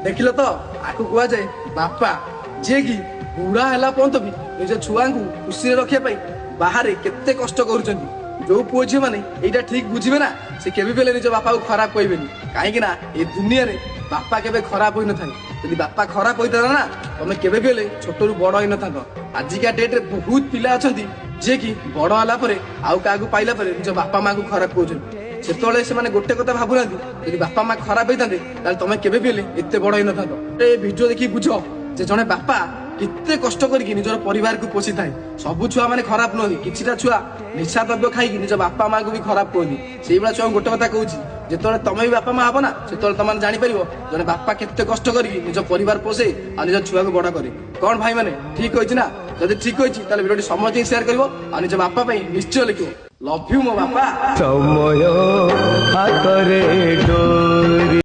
ଦେଖିଲ ତ ଆକୁ କୁହାଯାଏ ବାପା, ଯିଏ କି ବୁଢା ହେଲା ପର୍ଯ୍ୟନ୍ତ ବି ନିଜ ଛୁଆଙ୍କୁ ଖୁସିରେ ରଖିବା ପାଇଁ ବାହାରେ କେତେ କଷ୍ଟ କରୁଛନ୍ତି। ଯୋଉ ପୁଅ ଝିଅ ମାନେ ଏଇଟା ଠିକ ବୁଝିବେ ନା, ସେ କେବେ ବି ହେଲେ ନିଜ ବାପାକୁ ଖରାପ କହିବେନି। କାହିଁକି ନା ଏ ଦୁନିଆରେ ବାପା କେବେ ଖରାପ ହୋଇନଥାଏ। ଯଦି ବାପା ଖରାପ ହୋଇଥାନ୍ତା ନା, ତମେ କେବେ ବି ହେଲେ ଛୋଟରୁ ବଡ ହେଇନଥାନ୍ତ। ଆଜିକା ଡେଟରେ ବହୁତ ପିଲା ଅଛନ୍ତି ଯିଏ କି ବଡ ହେଲା ପରେ ଆଉ କାହାକୁ ପାଇଲା ପରେ ନିଜ ବାପା ମାଙ୍କୁ ଖରାପ କହୁଛନ୍ତି। ସେତେବେଳେ ସେମାନେ ଗୋଟେ କଥା ଭାବୁନାହାନ୍ତି, ଯଦି ବାପା ମା ଖରାପ ହେଇଥାନ୍ତେ ତାହେଲେ ତମେ କେବେ ବି ହେଲେ ଏତେ ବଡ ହେଇନଥାନ୍ତ। ଏ ଭିଡିଓ ଦେଖି ବୁଝ ଯେ ଜଣେ ବାପା କେତେ କଷ୍ଟ କରିକି ନିଜର ପରିବାରକୁ ପୋଷିଥାଏ। ସବୁ ଛୁଆ ମାନେ ଖରାପ ନୁହନ୍ତି, କିଛିଟା ଛୁଆ ନିଶା ଦ୍ରବ୍ୟ ଖାଇକି ନିଜ ବାପା ମାଙ୍କୁ ବି ଖରାପ କୁହନ୍ତି। ସେଇଭଳିଆ ଛୁଆଙ୍କୁ ଗୋଟେ କଥା କହୁଛି, ଯେତେବେଳେ ତମେ ବି ବାପା ମା ହବ ନା, ସେତେବେଳେ ତମେ ଜାଣିପାରିବ ଜଣେ ବାପା କେତେ କଷ୍ଟ କରିକି ନିଜ ପରିବାର ପୋଷେ ଆଉ ନିଜ ଛୁଆକୁ ବଡ କରେ। କଣ ଭାଇ ମାନେ ଠିକ କହିଛି ନା? ଯଦି ଠିକ କହିଛି ତାହେଲେ ଭିଡିଓଟି ସମସ୍ତଙ୍କୁ ସେୟାର କରିବ ଆଉ ନିଜ ବାପା ପାଇଁ ନିଶ୍ଚୟ ଲେଖିବ ଲଭ୍ ୟୁ ମୋ ବାପା। ସମୟ ହାତରେ ଡୋରି।